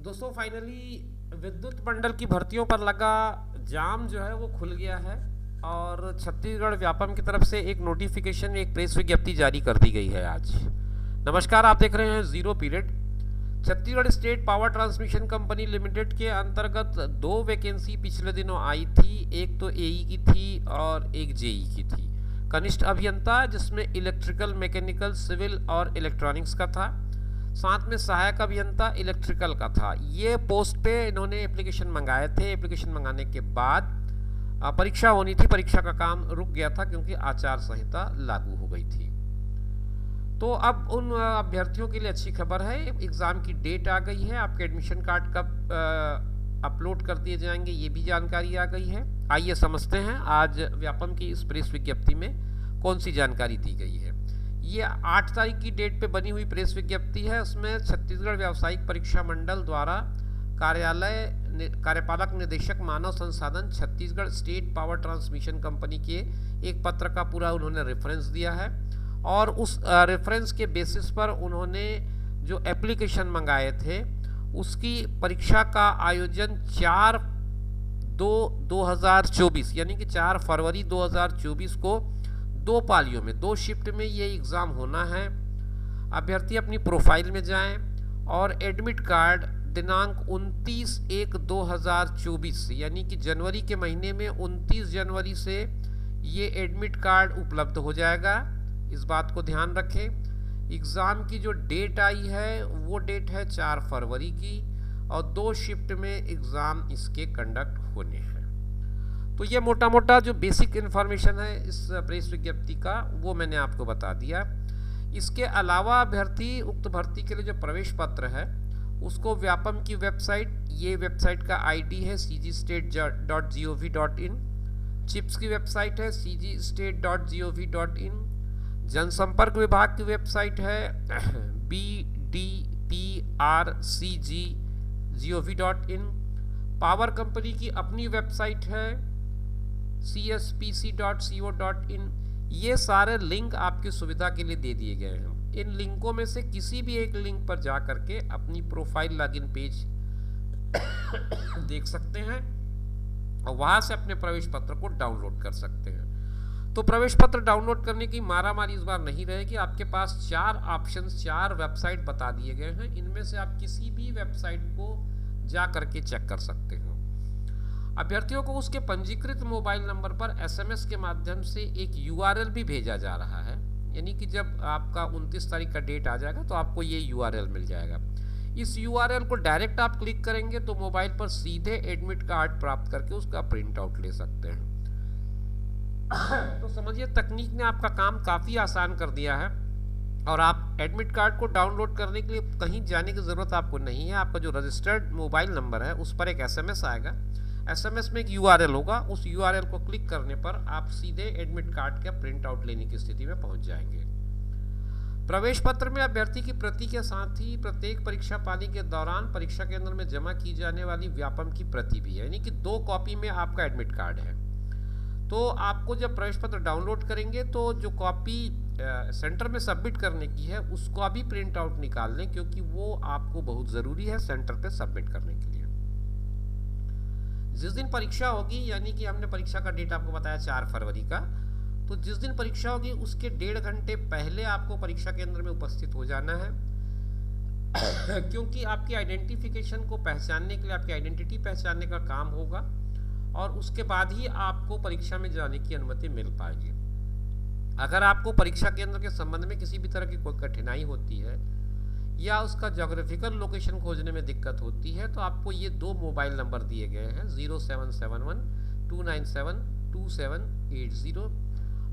दोस्तों फाइनली विद्युत मंडल की भर्तियों पर लगा जाम जो है वो खुल गया है और छत्तीसगढ़ व्यापम की तरफ से एक नोटिफिकेशन, एक प्रेस विज्ञप्ति जारी कर दी गई है आज। नमस्कार, आप देख रहे हैं zero period. Chhattisgarh state power transmission company limited के अंतर्गत दो वैकेंसी पिछले दिनों आई थी। एक तो एई की थी और एक जेई की थी। कनिष्ठ अभियंता, जिसमें इलेक्ट्रिकल, मैकेनिकल, सिविल और इलेक्ट्रॉनिक्स का था। साथ में सहायक अभियंता इलेक्ट्रिकल का था। ये पोस्ट पे इन्होंने एप्लीकेशन मंगाए थे। एप्लीकेशन मंगाने के बाद परीक्षा होनी थी। परीक्षा का काम रुक गया था क्योंकि आचार संहिता लागू हो गई थी। तो अब उन अभ्यर्थियों के लिए अच्छी खबर है, एग्ज़ाम की डेट आ गई है। आपके एडमिशन कार्ड कब अपलोड कर दिए जाएंगे ये भी जानकारी आ गई है। आइए समझते हैं आज व्यापम की इस प्रेस विज्ञप्ति में कौन सी जानकारी दी गई है। ये 8 तारीख की डेट पे बनी हुई प्रेस विज्ञप्ति है। उसमें छत्तीसगढ़ व्यावसायिक परीक्षा मंडल द्वारा कार्यपालक निदेशक मानव संसाधन Chhattisgarh state power transmission company के एक पत्र का पूरा उन्होंने रेफरेंस दिया है और उस रेफरेंस के बेसिस पर उन्होंने जो एप्लीकेशन मंगाए थे उसकी परीक्षा का आयोजन 4/2/2024 यानी कि 4 फरवरी 2024 को 2 पालियों में, 2 शिफ्ट में ये एग्ज़ाम होना है। अभ्यर्थी अपनी प्रोफाइल में जाएं और एडमिट कार्ड दिनांक 29/1/2024 यानी कि जनवरी के महीने में 29 जनवरी से ये एडमिट कार्ड उपलब्ध हो जाएगा। इस बात को ध्यान रखें। एग्ज़ाम की जो डेट आई है वो डेट है 4 फरवरी की और 2 शिफ्ट में एग्ज़ाम इसके कंडक्ट होने हैं। तो ये मोटा मोटा जो बेसिक इन्फॉर्मेशन है इस प्रेस विज्ञप्ति का वो मैंने आपको बता दिया। इसके अलावा अभ्यर्थी उक्त भर्ती के लिए जो प्रवेश पत्र है उसको व्यापम की वेबसाइट, ये वेबसाइट का आईडी है cgstate.gov.in, चिप्स की वेबसाइट है cgstate.gov.in, जनसंपर्क विभाग की वेबसाइट है bdprcg.gov.in, पावर कंपनी की अपनी वेबसाइट है cspc.co.in। ये सारे लिंक आपकी सुविधा के लिए दे दिए गए हैं। इन लिंकों में से किसी भी एक लिंक पर जा करके अपनी प्रोफाइल लॉगिन पेज देख सकते हैं और वहां से अपने प्रवेश पत्र को डाउनलोड कर सकते हैं। तो प्रवेश पत्र डाउनलोड करने की मारामारी इस बार नहीं रहेगी। आपके पास 4 ऑप्शंस, 4 वेबसाइट बता दिए गए हैं। इनमें से आप किसी भी वेबसाइट को जा करके चेक कर सकते हो। अभ्यर्थियों को उसके पंजीकृत मोबाइल नंबर पर एसएमएस के माध्यम से एक यूआरएल भी भेजा जा रहा है। यानी कि जब आपका 29 तारीख का डेट आ जाएगा तो आपको ये यूआरएल मिल जाएगा। इस यूआरएल को डायरेक्ट आप क्लिक करेंगे तो मोबाइल पर सीधे एडमिट कार्ड प्राप्त करके उसका प्रिंट आउट ले सकते हैं। तो समझिए तकनीक ने आपका काम काफ़ी आसान कर दिया है और आप एडमिट कार्ड को डाउनलोड करने के लिए कहीं जाने की ज़रूरत आपको नहीं है। आपका जो रजिस्टर्ड मोबाइल नंबर है उस पर एक एसएमएस आएगा। एसएमएस में एक यूआरएल होगा। उस यूआरएल को क्लिक करने पर आप सीधे एडमिट कार्ड का प्रिंट आउट लेने की स्थिति में पहुंच जाएंगे। प्रवेश पत्र में अभ्यर्थी की प्रति के साथ ही प्रत्येक परीक्षा पाली के दौरान परीक्षा केंद्र में जमा की जाने वाली व्यापम की प्रति भी है, यानी कि 2 कॉपी में आपका एडमिट कार्ड है। तो आपको जब प्रवेश पत्र डाउनलोड करेंगे तो जो कॉपी सेंटर में सबमिट करने की है उसको भी प्रिंट आउट निकाल लें, क्योंकि वो आपको बहुत ज़रूरी है सेंटर पे सबमिट करने के लिए। जिस दिन परीक्षा होगी, यानी कि हमने परीक्षा का डेट आपको बताया 4 फरवरी का, तो जिस दिन परीक्षा होगी उसके 1.5 घंटे पहले आपको परीक्षा केंद्र में उपस्थित हो जाना है क्योंकि आपकी आइडेंटिफिकेशन को पहचानने के लिए, आपकी आइडेंटिटी पहचानने का काम होगा और उसके बाद ही आपको परीक्षा में जाने की अनुमति मिल पाएगी। अगर आपको परीक्षा केंद्र के संबंध में किसी भी तरह की कोई कठिनाई होती है या उसका ज्योग्राफिकल लोकेशन खोजने में दिक्कत होती है तो आपको ये 2 मोबाइल नंबर दिए गए हैं 0771-297-2780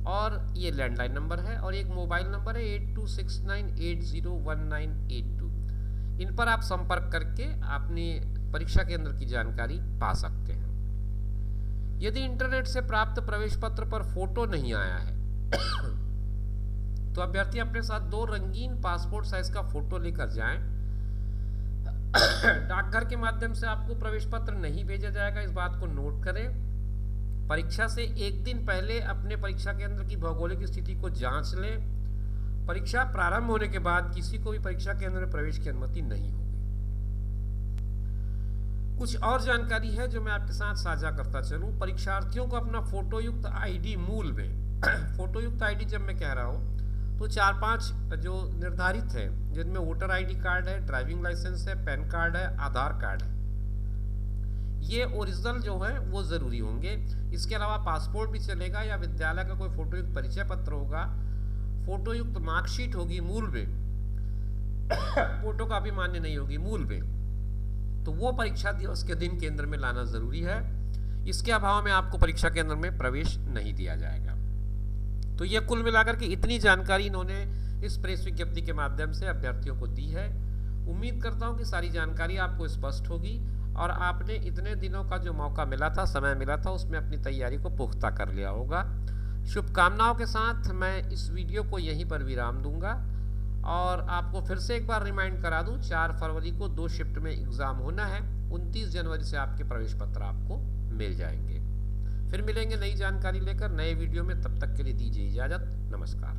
और ये लैंडलाइन नंबर है, और एक मोबाइल नंबर है 8269801982। इन पर आप संपर्क करके अपनी परीक्षा केंद्र की जानकारी पा सकते हैं। यदि इंटरनेट से प्राप्त प्रवेश पत्र पर फोटो नहीं आया है तो अभ्यर्थी अपने साथ 2 रंगीन पासपोर्ट साइज का फोटो लेकर जाएं। डाकघर के माध्यम से आपको प्रवेश पत्र नहीं भेजा जाएगा, इस बात को नोट करें। परीक्षा से 1 दिन पहले अपने परीक्षा केंद्र की भौगोलिक स्थिति को जांच लें। परीक्षा प्रारंभ होने के बाद किसी को भी परीक्षा केंद्र में प्रवेश की अनुमति नहीं होगी। कुछ और जानकारी है जो मैं आपके साथ साझा करता चलूं। परीक्षार्थियों को अपना फोटोयुक्त आईडी मूल में फोटोयुक्त आईडी जब मैं कह रहा हूं तो 4-5 जो निर्धारित है, जिनमें वोटर आईडी कार्ड है, ड्राइविंग लाइसेंस है, पैन कार्ड है, आधार कार्ड है, ये ओरिजिनल जो है वो ज़रूरी होंगे। इसके अलावा पासपोर्ट भी चलेगा या विद्यालय का कोई फोटोयुक्त परिचय पत्र होगा, फोटोयुक्त मार्कशीट होगी मूल में, फोटो कॉपी मान्य नहीं होगी मूल में, तो वो परीक्षा दिवस के दिन केंद्र में लाना ज़रूरी है। इसके अभाव में आपको परीक्षा केंद्र में प्रवेश नहीं दिया जाएगा। तो ये कुल मिलाकर के इतनी जानकारी इन्होंने इस प्रेस विज्ञप्ति के माध्यम से अभ्यर्थियों को दी है। उम्मीद करता हूँ कि सारी जानकारी आपको स्पष्ट होगी और आपने इतने दिनों का जो मौका मिला था, समय मिला था, उसमें अपनी तैयारी को पुख्ता कर लिया होगा। शुभकामनाओं के साथ मैं इस वीडियो को यहीं पर विराम दूंगा और आपको फिर से एक बार रिमाइंड करा दूं, 4 फरवरी को 2 शिफ्ट में एग्ज़ाम होना है। 29 जनवरी से आपके प्रवेश पत्र आपको मिल जाएंगे। फिर मिलेंगे नई जानकारी लेकर नए वीडियो में, तब तक के लिए दीजिए इजाज़त। नमस्कार।